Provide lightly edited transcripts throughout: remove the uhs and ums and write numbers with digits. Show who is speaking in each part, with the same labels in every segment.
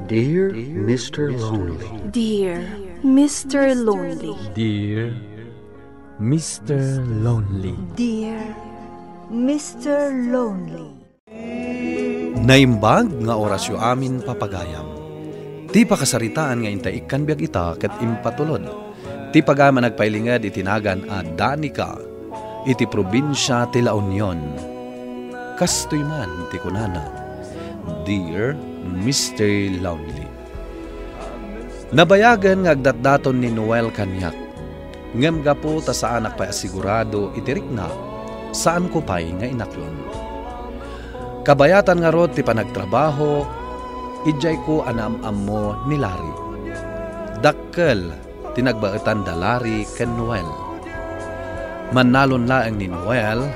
Speaker 1: Dear Mr. Lonely.
Speaker 2: Dear Mr. Lonely.
Speaker 3: Dear Mr. Lonely.
Speaker 2: Dear Mr. Lonely.
Speaker 4: Naimbag nga orasyo amin papagayam. Ti pakasaritaan nga intaikan biag ita ket impatulod. Ti pagama nagpailingad itinagan a Danica iti probinsya ti La Union. Kastoy man ti kunana. Dear Mr. Lonely. Nabayagan nga agdatdaton ni Noel kanyak. Ngem gapo ta saan nakpay asigurado itirik na saan ko pay nga inaklon. Kabayatan nga rod ti panagtrabaho, ijay ko anam-am mo ni Larry. Dakkel, tinagbaetan da Larry ken Noel. Manalon laeng ni Noel,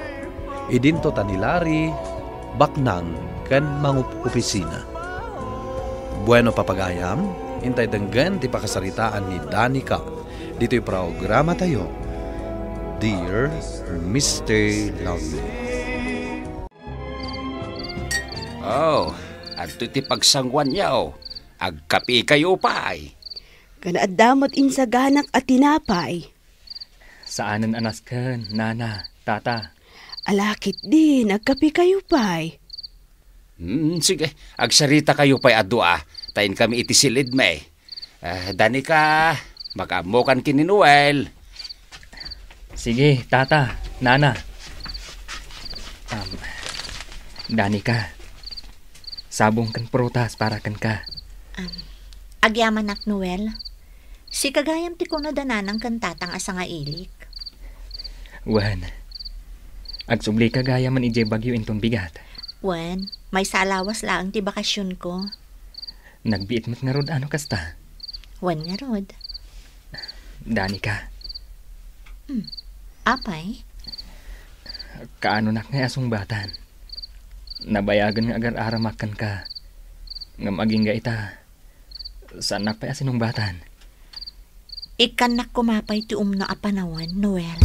Speaker 4: idinto ta ni Larry, baknang ken mangup opisina. Bueno papagayam, intay denggan ti pakasaritaan ni Danica. Dito'y programa tayo. Dear Mr. Lonely.
Speaker 5: Oh, adto ti pagsangwan yaw. Agkapi kayo pa'y.
Speaker 6: Kanaadamot insaganak at tinapay.
Speaker 3: Saanan anas ken, nana, tata?
Speaker 6: Alakit din, agkapi kayo pa'y.
Speaker 5: Sige, agsarita kayo pa'y adua. Tayin kami itisilid may. Danica, makamukan kini Noel.
Speaker 3: Sige, tata, nana. Danica, sabong kan prutas para kan ka.
Speaker 7: Agyaman nak Noel. Si kagayam ti ko na dananang kantatang asa nga ilik.
Speaker 3: Wan, agsubli kagaya man ije bagyo inton bigat.
Speaker 7: Wen, may salawas laang ti bakasyon ko.
Speaker 3: Nagbiit mo't nga rod ano kasta.
Speaker 7: Wen nga rod.
Speaker 3: Danica.
Speaker 7: Apay?
Speaker 3: Kaano nak nga asong batan. Nabayagan nga agar aramakan ka. Nga maging ga ita. Saan nakpay asinong batan?
Speaker 7: Ikan nak kumapay ti umno a panawan, Noel.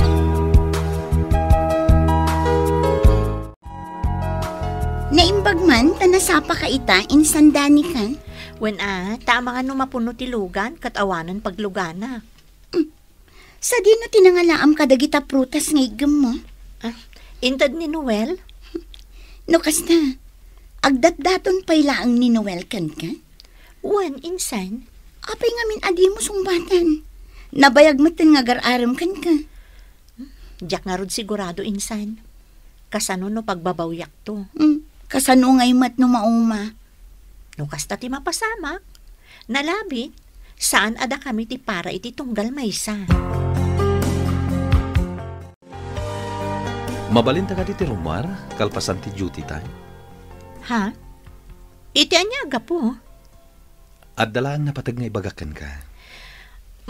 Speaker 8: Naimbag man, tanasapa ka ita, insandani ka.
Speaker 7: Wen tama nga no mapuno ti lugan, katawanan paglugana.
Speaker 8: Sa di no tinangalaam kadagita prutas nga igam mo.
Speaker 7: Intad ni Noel?
Speaker 8: No kasta, agdatdaton pay laang ni Noel kan ka?
Speaker 7: Wen, insan?
Speaker 8: Apay ngamin adi mo sumbatan. Nabayag mo tin nga gar-aram kan ka.
Speaker 7: Diyak nga rod sigurado, insan. Kasano no pagbabawyak to?
Speaker 8: Kasano ngay mat no mauma.
Speaker 7: No kasta ti mapasamak. Nalabi, saan ada kami ti para iti tunggal maysa.
Speaker 4: Mabalin ta ka ti Romar, kalpasan ti duty time.
Speaker 7: Ha? Iti anyaga po.
Speaker 4: At dalaan na patag nga ibagakan ka.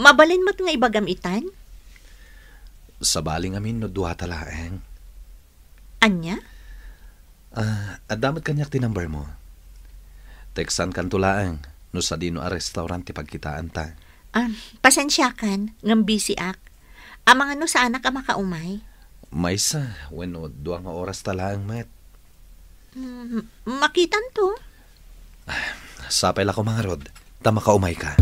Speaker 7: Mabalin mo't nga ibagam itan?
Speaker 4: Sa baling amin no duha talaeng.
Speaker 7: Anya?
Speaker 4: At damat kanyak ti number mo. Teksan kan tulaeng, no sa dino a restaurant ti pagkitaan ta.
Speaker 7: Pasensya kan, ngam busy ak. Amang ano sa anak ka makaumay?
Speaker 4: Maysa, when duha nga oras talaeng met.
Speaker 7: Makitan to?
Speaker 4: Sapay la ko mga rod, tama ka umay ka.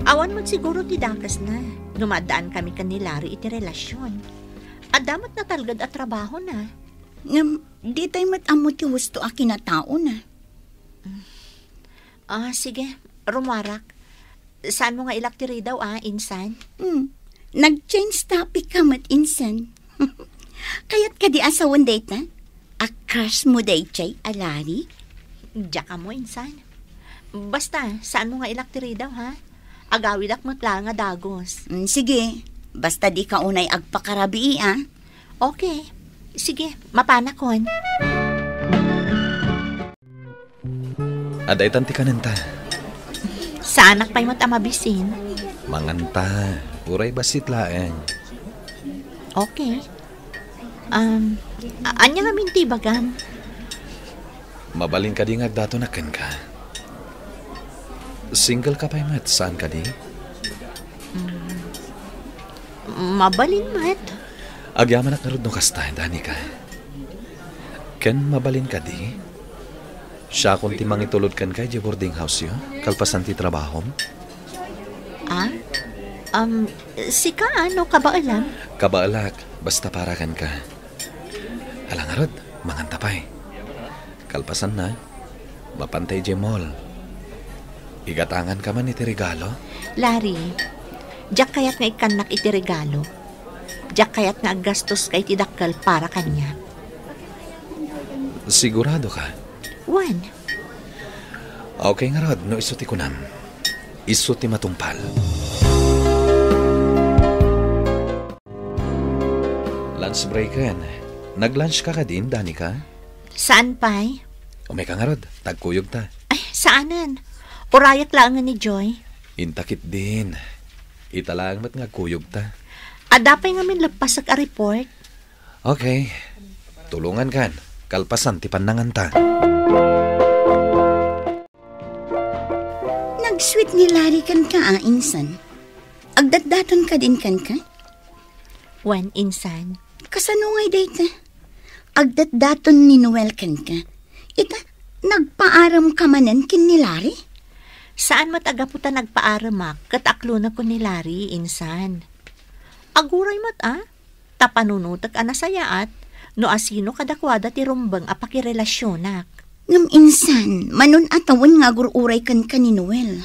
Speaker 7: Awan mo siguro ti dakas na. Dumadaan kami kanilari iti relasyon. Adamat na talgad at trabaho na.
Speaker 8: Ngam, di tayo matamo ti husto a kinatao na.
Speaker 7: Sige, rumarak. Saan mo nga ilaktiri daw insan?
Speaker 8: Nag-change topic ka mat insan. Kayat ka di asawan data? Akas mo day chay alari?
Speaker 7: Diyak ka mo insan. Basta, saan mo nga ilaktiri daw Agawid ak matla nga dagos.
Speaker 8: Sige, basta di ka unay agpakarabi
Speaker 7: Okay, sige, mapanakon.
Speaker 4: Aday tanti ka nanta.
Speaker 7: Sa anak pa'y matamabisin.
Speaker 4: Manganta, uray basit laeng.
Speaker 7: Okay. Anya nga minti bagam?
Speaker 4: Mabalin ka di ngagdato na ken ka. Single ka pa'y mat, saan ka di?
Speaker 7: Mabalin mat.
Speaker 4: Agyaman at narod no kasta, Danica. Ken mabalin ka di? Siya kung timang itulod kan kay di boarding house yo, kalpasan ti trabaho.
Speaker 7: Si ka ano ka ba alam?
Speaker 4: Kabaalak, basta para kan ka. Alangarod, mangantapay. Kalpasan na, mapantay di mall. Igatangan ka man iti regalo.
Speaker 7: Larry, diyak kayat nga ikanak iti regalo. Diyak kayat nga aggastos kay tidakkel para kanya.
Speaker 4: Sigurado ka?
Speaker 7: Juan.
Speaker 4: Okay nga rod, no isuti ko nam. Isuti matumpal. Lunch break yan. Nag-lunch ka din, Danica?
Speaker 7: Saan pa'y?
Speaker 4: Umay ka nga rod, tagkuyog ta.
Speaker 7: Ay, saanan? Urayak lang ni Joy.
Speaker 4: Intakit din. Italang mat nga kuyog ta.
Speaker 7: Adapay nga min lapas ag a report.
Speaker 4: Okay. Tulungan kan. Kalpasan ti panangan ta.
Speaker 8: Nag-sweet ni Larry kan ka, insan. Agdatdaton ka din kan ka?
Speaker 7: Juan, insan.
Speaker 8: Kasanungay data. Agdatdaton ni Noel kan ka. Ita, nagpaaram ka manan kin ni Larry?
Speaker 7: Saan matagaputa nagpaaramak kat aklo na ko ni Larry, insan. Aguray mat tapanunutak anasayaat no asino kadakwada ti rumbang apakirelasyonak.
Speaker 8: Ngam insan, manon atawan nga gururay kan ni Noel.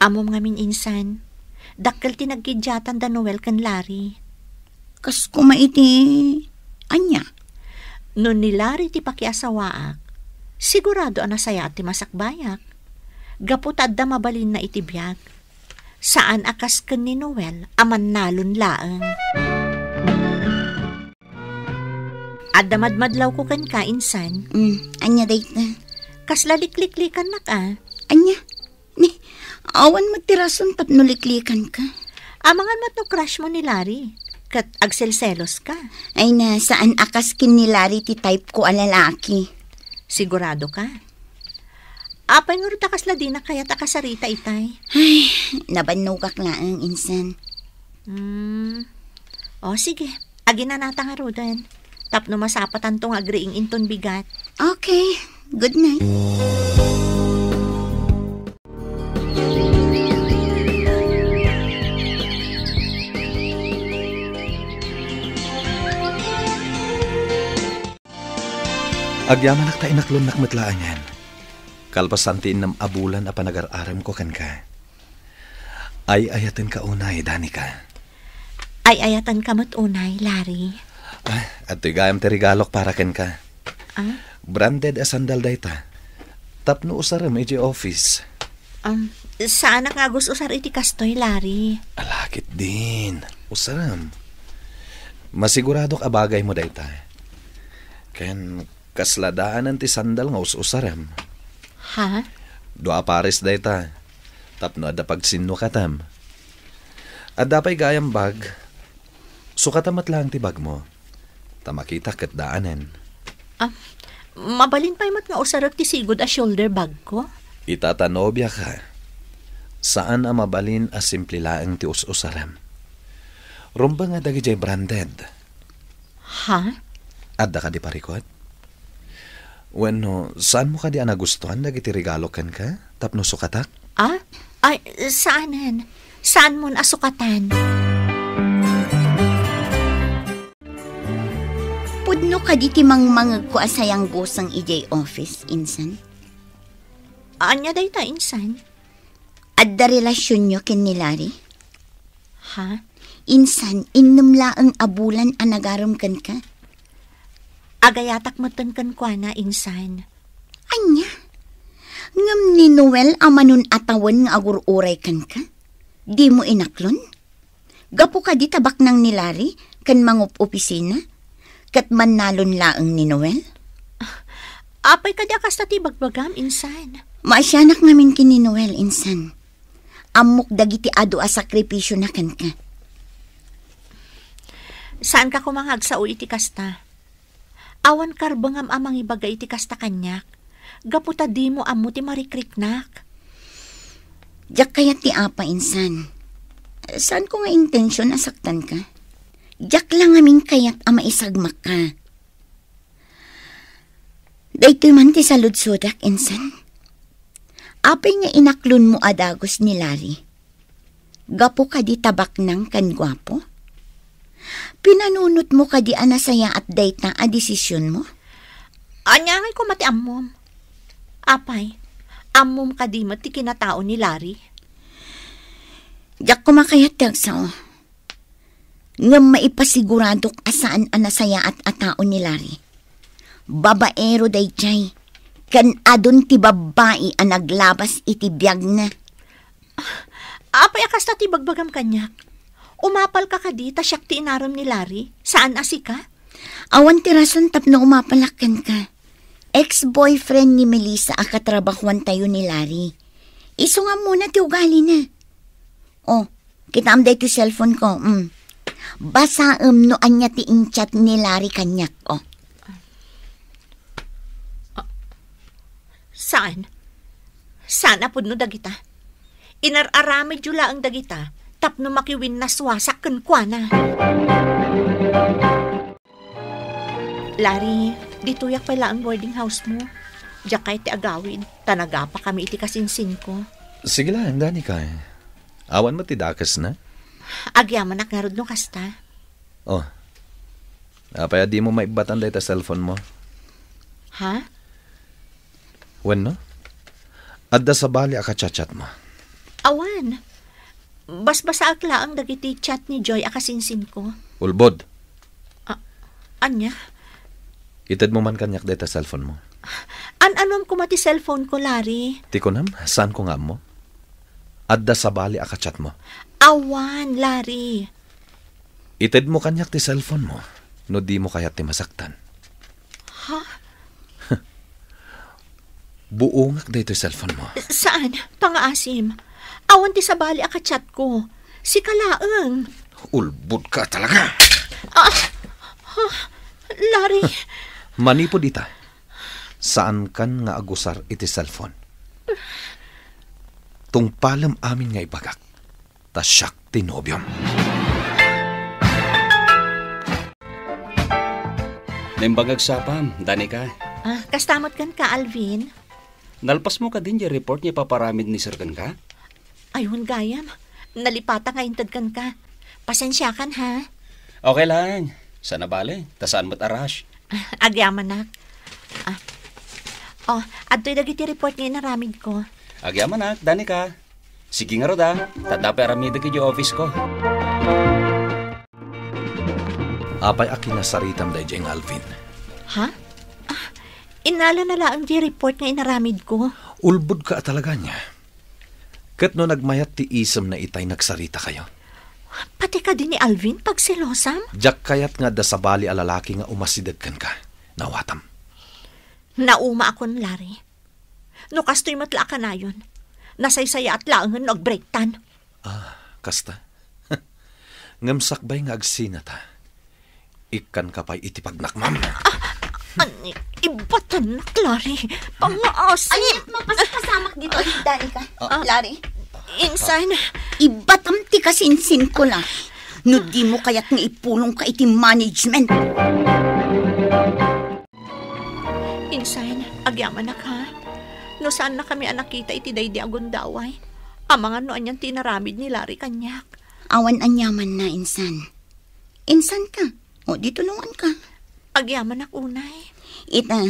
Speaker 7: Amom ngamin insan, dakkel ti nagkidyatan da Noel kan Larry.
Speaker 8: Kas kumaiti, anya?
Speaker 7: No ni Larry ti pakiasawaak, sigurado anasaya ti masakbayak. Gaputad da mabalin na itibiyag. Saan akas ken ni Noel aman nalon laeng. Adda madmadlaw ko kan ka, insan.
Speaker 8: Anya dayta.
Speaker 7: Kas lalikliklikan na ka.
Speaker 8: Anya? Ni, awan magtirason tapno liklikan ka.
Speaker 7: Amangan mat no crush mo ni Larry. Kat agselselos ka.
Speaker 8: Ay na, saan akas kin ni Larry ti type ko a lalaki?
Speaker 7: Sigurado ka? Apay nga rita kasla din na kaya takasarita itay.
Speaker 8: Ay, nabanugak laang insan.
Speaker 7: O sige, agin na nata nga rodan. Tapno masapatan tong agriing inton bigat.
Speaker 8: Okay, good night.
Speaker 4: Agyamanak ta inaklon nakmatlaan yan. Kalpasantiin ng abulan a panagar-aram ko kan ka. Ay ayatin ka unay, Danica.
Speaker 7: Ay ayatan ka mat unay, Larry.
Speaker 4: At tigayam ti regalok para kan ka. Branded a sandal dayta. Tapno usaram iti office.
Speaker 7: Saan nga gusto usar iti kastoy, Larry?
Speaker 4: Alakit din. Usaram. Masigurado ka bagay mo dayta. Ken kasladaan ti sandal nga usaram.
Speaker 7: Ha?
Speaker 4: Dua pares dayta. Tapno ada pagsinno katam. Adda pa'y gayam bag. Sukatamat lang ti bag mo. Tamakita kat daanen.
Speaker 7: Mabalin pa'y mat nga usarag ti sigod a shoulder bag ko?
Speaker 4: Itatanobya ka. Saan a mabalin a simple laeng ti usaram. Rumba nga dagi jay branded.
Speaker 7: Ha?
Speaker 4: Adda ka di parikot? Bueno, saan mo ka di nagustuhan dagiti regalo kan ka? Tapno sukatak?
Speaker 7: Ay, saanan? Saan mo asukatan?
Speaker 8: Pudno ka di timangmangag ko asayang gusang ijay office, insan?
Speaker 7: Anya dayta, insan?
Speaker 8: Adda relasyon nyo ken ni Larry?
Speaker 7: Ha?
Speaker 8: Insan, innumla ang abulan anagaram kan ka?
Speaker 7: Agayatak matan kan kwa na, insan.
Speaker 8: Anya? Ngam ni Noel amanon atawan nga agururay kan ka? Di mo inaklon? Gapo ka di tabak nang ni Larry kan mangup opisina? Kat manalon laang ni Noel?
Speaker 7: Apay ka di akas na tibagbagam, insan.
Speaker 8: Maasyanak ngamin kin ni Noel, insan. Amok dagiti ado a sakripisyo na kan ka.
Speaker 7: Saan ka kumangag sa iti kasta? Awan karbangam amang ibagay iti kasta kanyak. Gaputa di mo amo ti marikriknak.
Speaker 8: Diyak kaya ti apa, insan. Saan ko nga intensyon asaktan ka? Diyak lang amin kaya't ama isagmak ka. Daytoy man ti saludsudak, insan. Apay nga inaklon mo adagos ni Larry. Gapo ka di tabak nang kan gwapo? Pinanunot mo ka di anasaya at dayta a desisyon mo?
Speaker 7: Anyangay ko mati ammom. Apay, ammom ka di mati kinatao ni Larry.
Speaker 8: Diyak kumakayat tagsa o. Nga maipasiguradok asaan anasaya at atao ni Larry. Babaero day jay. Kan adon ti babae ang naglabas iti biyag na.
Speaker 7: Apay akas na ti bagbagam kanyak. Umapal ka kadita siyak ti inaram ni Larry. Saan asi ka?
Speaker 8: Awan ti rason tapno umapalakan ka. Ex-boyfriend ni Melissa a katrabahuan tayo ni Larry. Iso nga muna ti ugali na. Oh, kita am day ti cellphone ko. Basa no anya ti inchat ni Larry kanyak. Oh.
Speaker 7: Saan? Saan apod no dagita? Inararamid yula ang dagita, tapno makiwin na swasak kan kwa na. Larry, dituyak pala ang boarding house mo. Diyak kay ti agawid, tanaga pa kami iti kasinsin ko.
Speaker 4: Sige lang, Danica. Awan mo ti dakas na?
Speaker 7: Agyaman nakarod no kasta.
Speaker 4: Oh, apaya di mo maibatan dahi ta cellphone mo.
Speaker 7: Ha?
Speaker 4: Wen no? Adda sa bali aka chat mo.
Speaker 7: Awan. Basbasa akla ang dagiti chat ni Joy akasinsin ko.
Speaker 4: Ulbod.
Speaker 7: Anya?
Speaker 4: Itad mo man kanyak dahi ta cellphone mo.
Speaker 7: Anom ko mati cellphone ko, Larry.
Speaker 4: Tikonam, saan ko nga mo? Adda sa bali aka chat mo.
Speaker 7: Awan, Larry.
Speaker 4: Itad mo kanyak ti cellphone mo, no di mo kaya ti masaktan.
Speaker 7: Ha?
Speaker 4: Buongak dito yung cellphone mo.
Speaker 7: Saan? Pangaasim. Awan ti sabali aka chat ko. Si Kalaang.
Speaker 4: Ulbud ka talaga.
Speaker 7: Larry.
Speaker 4: Manipod ita. Saan kan nga agusar iti cellphone? Tungpalam amin nga ibagak. Tasyak tinobyom.
Speaker 5: Nembagag sapam, Danica.
Speaker 7: Kastamot kan ka, Alvin.
Speaker 5: Nalpas mo ka din yung report niya paparamid ni Sir kan ka?
Speaker 7: Ayun, gayam. Nalipata nga intad kan ka. Pasensya kan, ha?
Speaker 5: Okay lang. Sana bale. Tasaan mo't arash.
Speaker 7: Agyaman nak. Adto'y dagiti report nga naramid ko.
Speaker 5: Agyaman nak, Danica. Sige nga roda. Tadapay aramid ka yung office ko.
Speaker 4: Apay akinasaritam dahi diyang Alvin.
Speaker 7: Ha? Inala na lang di report nga inaramid ko.
Speaker 4: Ulbud ka talaga niya. Kat no nagmayat ti isam na itay nagsarita kayo.
Speaker 7: Pati ka din ni Alvin pag silosam?
Speaker 4: Jak kayat nga da sa bali alalaki nga umasidagkan ka. Nawatam.
Speaker 7: Nauma akon, Larry. No kasto'y matla ka na yun. Nasaysaya at laangan nagbreaktan.
Speaker 4: Kasta. Ngamsakbay nga agsinata. Ikan ka pa'y itipagnakmam.
Speaker 7: Ibatan na, Larry. Pangaas.
Speaker 8: Ay, mapasamak dito, Danica. Larry.
Speaker 7: Insan.
Speaker 8: Ibatam ti kasinsin ko lang. No di mo kaya't nga ipulong ka iti management.
Speaker 7: Insan, agyaman na ka. No saan na kami anakita iti day di agundaway. Amangan no anyan tinaramid ni Larry kanyak.
Speaker 8: Awan anyaman na, insan. Insan ka. O, di tulungan ka.
Speaker 7: Agyaman ak unay.
Speaker 8: Ita,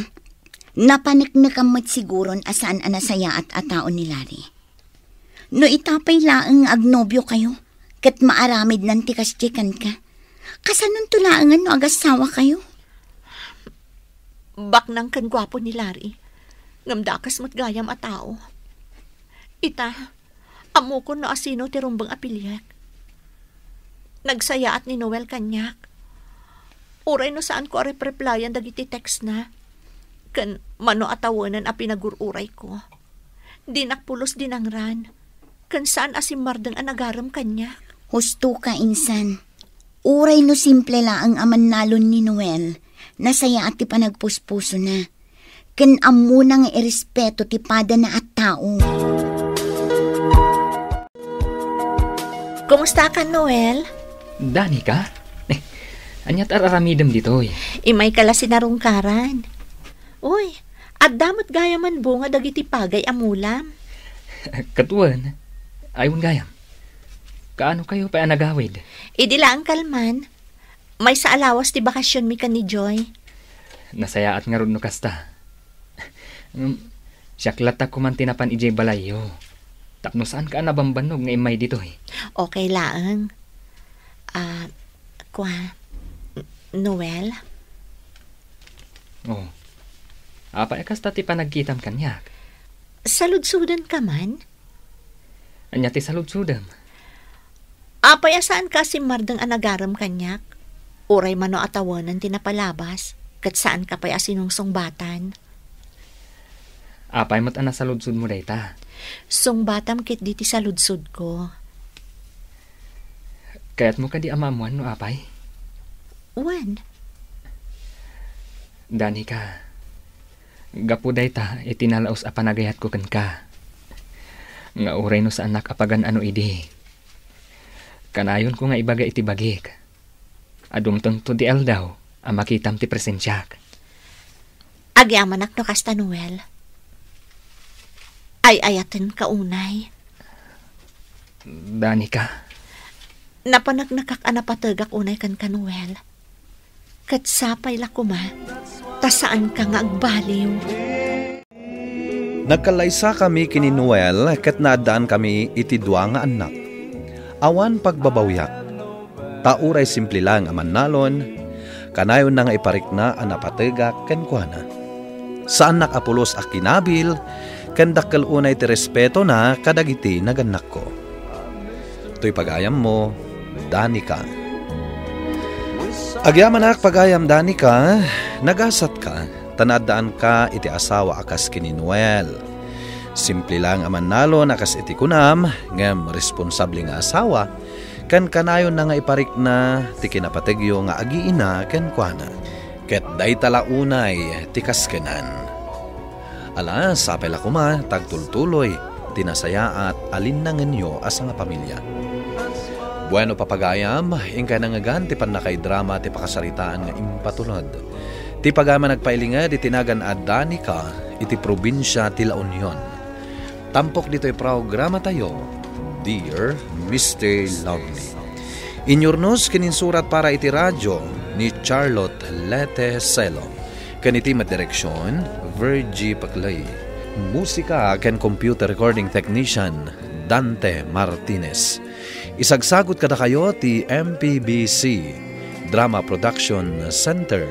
Speaker 8: napanik na kamot siguron asaan anasaya at atao ni Larry. No itapay laang agnobyo kayo, kat maaramid ng tikasjikan ka. Kasanon tulaangan no agasawa kayo?
Speaker 7: Bak nang kan gwapo ni Larry. Ngamdakas mo't gayam a tao. Ita, amo ko no asino ti rumbang apilyak. Nagsaya at ni Noel kanyak. Uray no saan ko replayan dagiti text na. Kan mano atawanan a pinagururay ko. Dinakpulos dinangran. Kan saan asimardang anagaram kanya.
Speaker 8: Husto ka, insan. Uray no simple la ang aman nalon ni Noel. Nasaya at ti panagpuspuso na. Kan amo nang irespeto ti pada na at tao.
Speaker 7: Kumusta ka, Noel?
Speaker 3: Danica? Anyat araramidam dito,
Speaker 7: Imay kala sinarungkaran. Uy, At damot gaya man bunga dagiti pagay amulam.
Speaker 3: Katuan, ayon gayam. Kaano kayo pa nagawid?
Speaker 7: Idila ang kalman. May sa alawas ti bakasyon mi kan ni Joy.
Speaker 3: Nasayaat nga ron no kasta. Siyaklat ako man tinapan ijay balayo. Tapno saan ka nabambanog nga imay dito eh?
Speaker 7: Okay laang. Noel?
Speaker 3: Oh. Apa kasta ti panagkitam kanyak?
Speaker 7: Saludsudan ka man?
Speaker 3: Anya ti saludsudam.
Speaker 7: Apay asaan ka si Mardang anagaram kanyak? Uray mano atawanan tinapalabas. Kat saan ka pa'y asinong batan?
Speaker 3: Apay mat ana saludsud mo dayta.
Speaker 7: Batam kit di ti saludsud ko.
Speaker 3: Kayat mo ka di amamuan no apay?
Speaker 7: Wan?
Speaker 3: Dani ka. Gapu dayta itinalaos a panagayat ko ken ka. Nga uray no sa anak apagan ano idi. Kanayon ko nga ibaga iti bagik. Adumtong to di aldaw ang makitam ti presensyak.
Speaker 7: Agyamanak no kasta Noel. Ay ayaten ka unay.
Speaker 3: Dani ka.
Speaker 7: Napanagnakak anapatagak unay kan ka Noel. Kat sapay la kuma. Ta saan ka nga agbaliw.
Speaker 4: Nagkalaysa kami kini Noel ket naadaan kami iti dua nga anak. Awan pagbabawyak. Tauray simple lang aman nalon, kanayon na nga iparik na ang napategak ken kuana. Saan nakapulos a kinabil, ken dakkel unay ti respeto na kadagiti naganak ko. To'y pagayam mo, Danica. Agyaman pagayam Danica, nagasat ka, tanadaan ka iti asawa akas kini Noel. Simple lang aman nalon akas iti kunam, ngem responsable nga asawa, kan kanayon na nga iparik na ti kinapategyo nga agiina ken kuana. Ket day tala unay ti kaskenan. Ala, sapay la kuma, tagtultuloy, tinasaya at alin na ngenyo asa nga pamilya. Bueno papagayam, ingka nangagan ti panakay drama ti pakasaritaan nga impatulad. Ti pagama nagpailingad itinagan a Danica iti probinsya ti La Union. Tampok dito'y programa tayo, Dear Mr. Lovely. Inyornos kininsurat para iti radyo ni Charlotte Lete Celo. Kaniti direksyon, Virgie Paclay. Musika ken computer recording technician, Dante Martinez. Isagsagot kada kayo ti MPBC Drama Production Center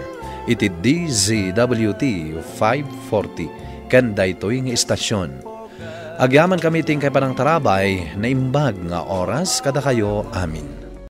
Speaker 4: iti DZWT 540 ken daytoy nga istasyon. Agyaman kami ting kay panang tarabay na imbag nga oras kada kayo amin.